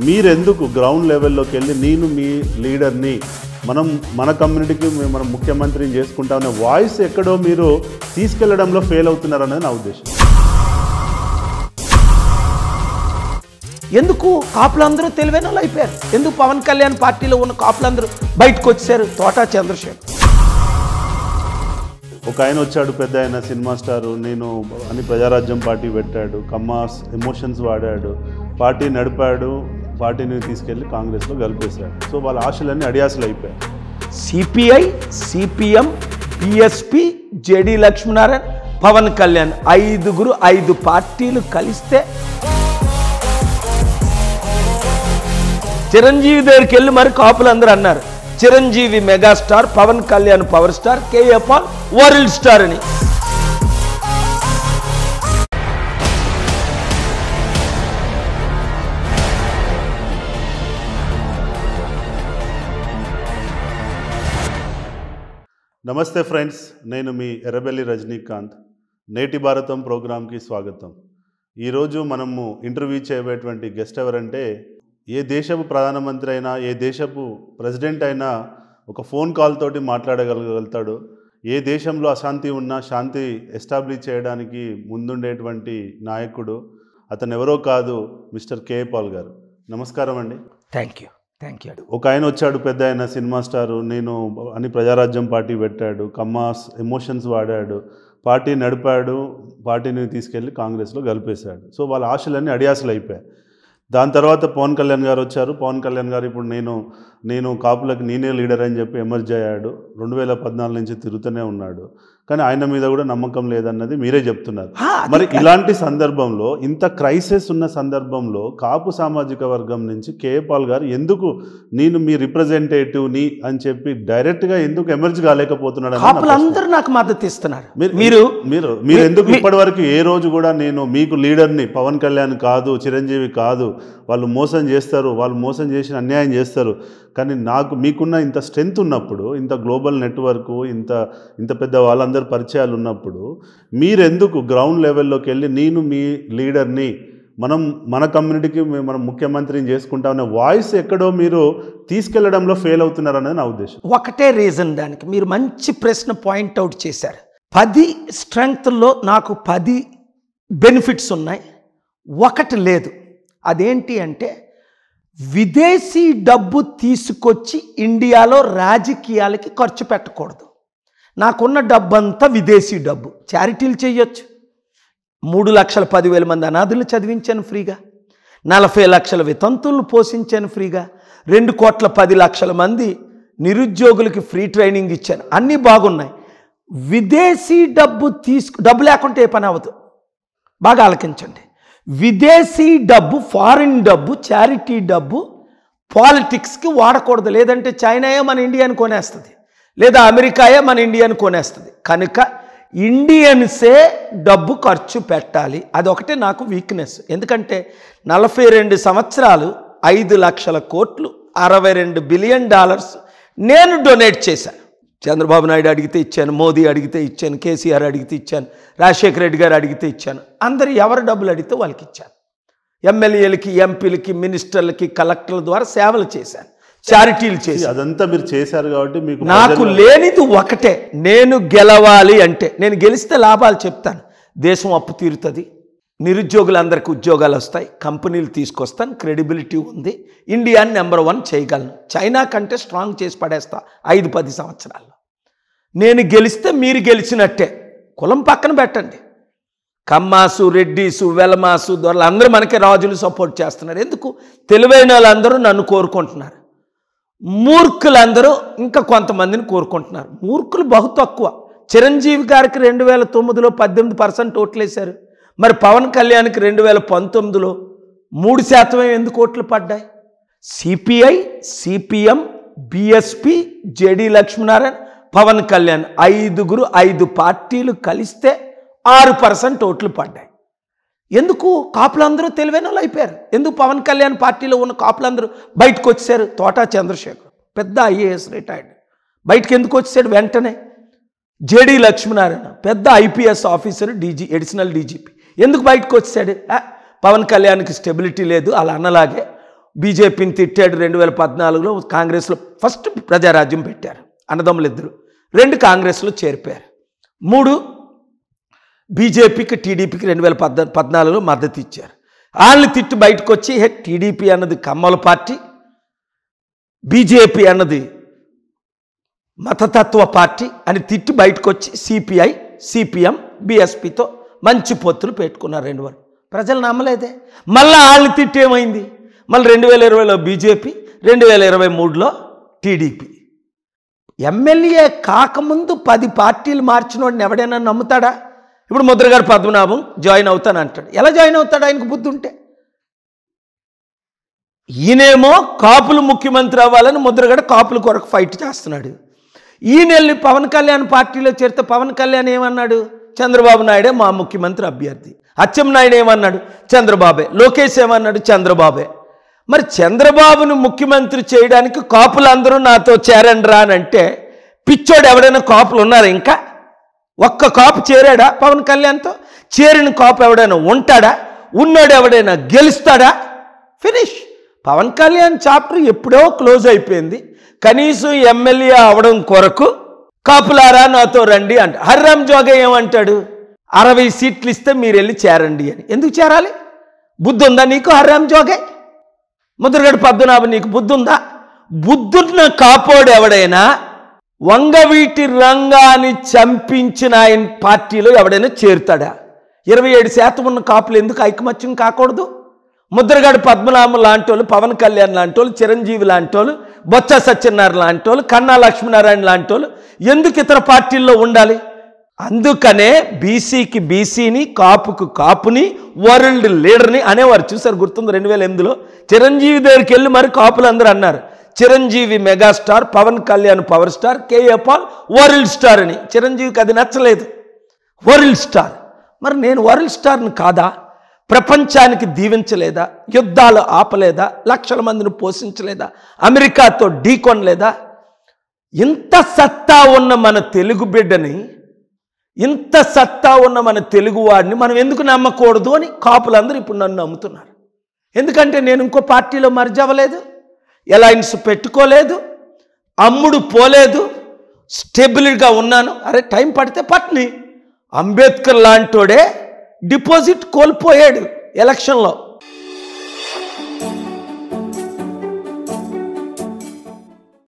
మీరెందుకు గ్రౌండ్ లెవెల్లోకి వెళ్ళి నేను మీ లీడర్ని మన కమ్యూనిటీకి మనం ముఖ్యమంత్రిని చేసుకుంటామనే వాయిస్ ఎక్కడో మీరు తీసుకెళ్లడంలో ఫెయిల్ అవుతున్నారనేది నా ఉద్దేశం. ఎందుకు కాపులందరూ తెలివైన వాళ్ళు అయిపోయారు? ఎందుకు పవన్ కళ్యాణ్ పార్టీలో ఉన్న కాపులందరూ బయటకు వచ్చారు? తోటా చంద్రశేఖర్ ఒక ఆయన వచ్చాడు, పెద్ద ఆయన సినిమా స్టారు, నేను అని ప్రజారాజ్యం పార్టీ పెట్టాడు, కమ్మాస్ ఎమోషన్స్ వాడాడు, పార్టీ నడిపాడు, పార్టీని తీసుకెళ్లి కాంగ్రెస్లో కలిపేశాడు. సో వాళ్ళ ఆశలన్నీ అడియాసలు అయిపోయాయి. CPI, CPM, BSP, JD Lakshminarayana, Pawan Kalyan ఐదుగురు 5 పార్టీలు కలిస్తే చిరంజీవి దగ్గరికి వెళ్ళి మరి కాపులందరూ అన్నారు Chiranjeevi megastar, Pawan Kalyan power star, K A Paul world star అని. నమస్తే ఫ్రెండ్స్, నేను మీ ఎర్రబెల్లి రజనీకాంత్. నేటి భారతం ప్రోగ్రాంకి స్వాగతం. ఈరోజు మనము ఇంటర్వ్యూ చేయబోయేటువంటి గెస్ట్ ఎవరంటే, ఏ దేశపు ప్రధానమంత్రి అయినా, ఏ దేశపు ప్రెసిడెంట్ అయినా ఒక ఫోన్ కాల్ తోటి మాట్లాడగలుగుతాడు. ఏ దేశంలో అశాంతి ఉన్నా శాంతి ఎస్టాబ్లిష్ చేయడానికి ముందుండేటువంటి నాయకుడు అతను ఎవరో కాదు, మిస్టర్ కేఏ పాల్ గారు. నమస్కారం అండి. Thank you. ఒక ఆయన వచ్చాడు, పెద్ద ఆయన సినిమా స్టారు, నేను అని ప్రజారాజ్యం పార్టీ పెట్టాడు, కమ్మాస్ ఎమోషన్స్ వాడాడు, పార్టీ నడిపాడు, పార్టీని తీసుకెళ్ళి కాంగ్రెస్లో కలిపేశాడు. సో వాళ్ళ ఆశలన్నీ అడియాసలు అయిపోయాయి. దాని తర్వాత పవన్ కళ్యాణ్ గారు వచ్చారు. పవన్ కళ్యాణ్ గారు ఇప్పుడు నేను కాపులకు నేనే లీడర్ అని చెప్పి ఎమర్జ్ అయ్యాడు. 2014 నుంచి తిరుగుతూనే ఉన్నాడు. కానీ ఆయన మీద కూడా నమ్మకం లేదన్నది మీరే చెప్తున్నారు. మరి ఇలాంటి సందర్భంలో, ఇంత క్రైసిస్ ఉన్న సందర్భంలో కాపు సామాజిక వర్గం నుంచి కేఏ పాల్ గారు ఎందుకు నేను మీ రిప్రజెంటేటివ్ని అని చెప్పి డైరెక్ట్గా ఎందుకు ఎమర్జ్ కాలేకపోతున్నాడు? అందరూ నాకు మద్దతు ఇస్తున్నారు. మీరు ఎందుకు ఇప్పటివరకు ఏ రోజు కూడా నేను మీకు లీడర్ని, పవన్ కళ్యాణ్ కాదు, చిరంజీవి కాదు, వాళ్ళు మోసం చేస్తారు, వాళ్ళు మోసం చేసిన అన్యాయం చేస్తారు, కానీ మీకున్న ఇంత స్ట్రెంగ్త్ ఉన్నప్పుడు, ఇంత గ్లోబల్ నెట్వర్క్, ఇంత పెద్ద వాళ్ళందరూ పరిచయాలు ఉన్నప్పుడు మీరెందుకు గ్రౌండ్ లెవెల్లోకి వెళ్ళి నేను మీ లీడర్ని మన కమ్యూనిటీకి మనం ముఖ్యమంత్రిని చేసుకుంటామనే వాయిస్ ఎక్కడో మీరు తీసుకెళ్లడంలో ఫెయిల్ అవుతున్నారనేది నా ఉద్దేశం. ఒకటే రీజన్ దానికి. మీరు మంచి ప్రశ్న పాయింట్అవుట్ చేశారు. 10 స్ట్రెంగ్త్లో నాకు 10 బెనిఫిట్స్ ఉన్నాయి, ఒకటి లేదు. అదేంటి అంటే, విదేశీ డబ్బు తీసుకొచ్చి ఇండియాలో రాజకీయాలకి ఖర్చు పెట్టకూడదు. నాకున్న డబ్బంతా విదేశీ డబ్బు. చారిటీలు చేయొచ్చు. 3,10,000 మంది అనాథులు చదివించాను ఫ్రీగా, 40 లక్షల వితంతువులను పోషించాను ఫ్రీగా, 2,10,00,000 మంది నిరుద్యోగులకి ఫ్రీ ట్రైనింగ్ ఇచ్చాను. అన్నీ బాగున్నాయి. విదేశీ డబ్బు లేకుంటే ఏ పని అవ్వదు. బాగా ఆలకించండి. విదేశీ డబ్బు, ఫారిన్ డబ్బు, చారిటీ డబ్బు పాలిటిక్స్కి వాడకూడదు. లేదంటే చైనాయే మన ఇండియాని కొనేస్తుంది, లేదా అమెరికాయే మన ఇండియాని కొనేస్తుంది. కనుక ఇండియన్సే డబ్బు ఖర్చు పెట్టాలి. అదొకటే నాకు వీక్నెస్. ఎందుకంటే 42 సంవత్సరాలు 5 లక్షల కోట్లు, $62 బిలియన్ నేను డొనేట్ చేశాను. చంద్రబాబు నాయుడు అడిగితే ఇచ్చాను, మోదీ అడిగితే ఇచ్చాను, కేసీఆర్ అడిగితే ఇచ్చాను, రాజశేఖర రెడ్డి గారు అడిగితే ఇచ్చాను. అందరు ఎవరు డబ్బులు అడిగితే వాళ్ళకి ఇచ్చాను. ఎమ్మెల్యేలకి, ఎంపీలకి, మినిస్టర్లకి, కలెక్టర్ల ద్వారా సేవలు చేశాను, చారిటీలు చేసి. అదంతా మీరు చేశారు కాబట్టి నాకు లేనిది ఒకటే, నేను గెలవాలి అంటే. నేను గెలిస్తే లాభాలు చెప్తాను. దేశం అప్పు తీరుతుంది, నిరుద్యోగులందరికీ ఉద్యోగాలు వస్తాయి, కంపెనీలు తీసుకొస్తాను, క్రెడిబిలిటీ ఉంది, ఇండియాని నెంబర్ 1 చేయగలను, చైనా కంటే స్ట్రాంగ్ చేసి పడేస్తా 5-10 సంవత్సరాల్లో. నేను గెలిస్తే మీరు గెలిచినట్టే. కులం పక్కన పెట్టండి. కమ్మాసు, రెడ్డిసు, వెలమాసు, దొరలు అందరూ మనకే రాజులు సపోర్ట్ చేస్తున్నారు. ఎందుకు? తెలివైన వాళ్ళందరూ నన్ను కోరుకుంటున్నారు. మూర్ఖులందరూ ఇంకా కొంతమందిని కోరుకుంటున్నారు. మూర్ఖులు బహు తక్కువ. చిరంజీవి గారికి 2009లో 18% ఓట్లు వేశారు. మరి పవన్ కళ్యాణ్కి 2019లో 3% ఎందుకు ఓట్లు పడ్డాయి? CPI, CPM, BSP, JD Lakshminarayana, Pawan Kalyan ఐదుగురు 5 పార్టీలు కలిస్తే 6% ఓట్లు పడ్డాయి. ఎందుకు? కాపులందరూ తెలివైన వాళ్ళు అయిపోయారు. ఎందుకు? పవన్ కళ్యాణ్ పార్టీలో ఉన్న కాపులందరూ బయటకు వచ్చారు. తోటా చంద్రశేఖర్ పెద్ద ఐఏఎస్ రిటైర్డ్, బయటకు ఎందుకు వచ్చాడు వెంటనే? జేడి లక్ష్మీనారాయణ పెద్ద ఐపీఎస్ ఆఫీసర్, అడిషనల్ డీజీపీ, ఎందుకు బయటకు వచ్చాడు? పవన్ కళ్యాణ్కి స్టెబిలిటీ లేదు, అలా అన్నలాగే బీజేపీని తిట్టాడు. 2014లో కాంగ్రెస్లో ఫస్ట్ ప్రజారాజ్యం పెట్టారు అన్నదమ్ములు ఇద్దరు. 2 కాంగ్రెస్లో చేరిపోయారు. 3 బీజేపీకి టీడీపీకి 2014లో మద్దతు ఇచ్చారు. వాళ్ళని తిట్టి బయటకు వచ్చి టీడీపీ అన్నది కమ్మల పార్టీ, బీజేపీ అన్నది మతతత్వ పార్టీ అని తిట్టి బయటకు వచ్చి సిపిఐ, సిపిఎం, బీఎస్పీతో మంచి పొత్తులు పెట్టుకున్నారు 2 ప్రజలు నమ్మలేదే. మళ్ళీ వాళ్ళని తిట్టి ఏమైంది? మళ్ళీ 2020లో బీజేపీ, 2023లో టీడీపీ. ఎమ్మెల్యే కాకముందు 10 పార్టీలు మార్చిన వాడిని ఎవడైనా నమ్ముతాడా? ఇప్పుడు ముద్రగడ పద్మనాభం జాయిన్ అవుతాను అంటాడు. ఎలా జాయిన్ అవుతాడు ఆయనకు బుద్ధి ఉంటే? ఈయనేమో కాపులు ముఖ్యమంత్రి అవ్వాలని ముద్రగడ కాపుల కొరకు ఫైట్ చేస్తున్నాడు. ఈయనెళ్ళి పవన్ కళ్యాణ్ పార్టీలో చేరితే పవన్ కళ్యాణ్ ఏమన్నాడు? చంద్రబాబు నాయుడే మా ముఖ్యమంత్రి అభ్యర్థి. అచ్చెన్నాయుడు ఏమన్నాడు? చంద్రబాబే. లోకేష్ ఏమన్నాడు? చంద్రబాబే. మరి చంద్రబాబును ముఖ్యమంత్రి చేయడానికి కాపులందరూ నాతో చేరండి రా అని అంటే పిచ్చోడు ఎవడైనా కాపులు ఉన్నారా? ఇంకా ఒక్క కాపు చేరాడా పవన్ కళ్యాణ్తో? చేరిన కాపు ఎవడైనా ఉంటాడా? ఉన్నాడు ఎవడైనా గెలుస్తాడా? ఫినిష్. పవన్ కళ్యాణ్ చాప్టర్ ఎప్పుడో క్లోజ్ అయిపోయింది. కనీసం ఎమ్మెల్యే అవడం కొరకు కాపులారా నాతో రండి అంట. హర్రామ్ జోగే ఏమంటాడు? 60 సీట్లు ఇస్తే మీరు వెళ్ళి చేరండి అని. ఎందుకు చేరాలి? బుద్ధి ఉందా నీకు? హర్రామ్ జోగే, ముద్రగడ పద్మనాభం నీకు బుద్ధి ఉందా? బుద్ధున్న కాపోడు ఎవడైనా వంగవీటి రంగాన్ని చంపించిన ఆయన పార్టీలో ఎవడైనా చేరుతాడా? 27% ఉన్న కాపులు ఎందుకు ఐకమత్యం కాకూడదు? ముద్రగడ పద్మనాభం లాంటి వాళ్ళు, పవన్ కళ్యాణ్ లాంటి వాళ్ళు, చిరంజీవి లాంటి వాళ్ళు, బొత్స సత్యనారాయణ లాంటి వాళ్ళు, కన్నా లక్ష్మీనారాయణ లాంటి వాళ్ళు ఎందుకు ఇతర పార్టీల్లో ఉండాలి? అందుకనే బీసీకి బీసీని, కాపుకు కాపుని, వరల్డ్ లీడర్ని అనేవారు. చూసారు, గుర్తుంది 2008లో చిరంజీవి దగ్గరికి వెళ్ళి మరి కాపులందరూ అన్నారు Chiranjeevi megastar, Pawan Kalyan power star, K A Paul world star అని. చిరంజీవికి అది నచ్చలేదు, వరల్డ్ స్టార్. మరి నేను వరల్డ్ స్టార్ని కాదా? ప్రపంచానికి దీవించలేదా? యుద్ధాలు ఆపలేదా? లక్షల మందిని పోషించలేదా? అమెరికాతో ఢీకొనలేదా? ఇంత సత్తా ఉన్న మన తెలుగు బిడ్డని, ఇంత సత్తా ఉన్న మన తెలుగువాడిని మనం ఎందుకు నమ్మకూడదు అని కాపులందరూ ఇప్పుడు నన్ను నమ్ముతున్నారు. ఎందుకంటే నేను ఇంకో పార్టీలో మర్జ్ అవ్వలేదు, అలయన్స్ పెట్టుకోలేదు, అమ్ముడు పోలేదు, స్టేబుల్గా ఉన్నాను. అరే టైం పడితే పట్ని. అంబేద్కర్ లాంటోడే డిపాజిట్ కోల్పోయాడు ఎలక్షన్లో.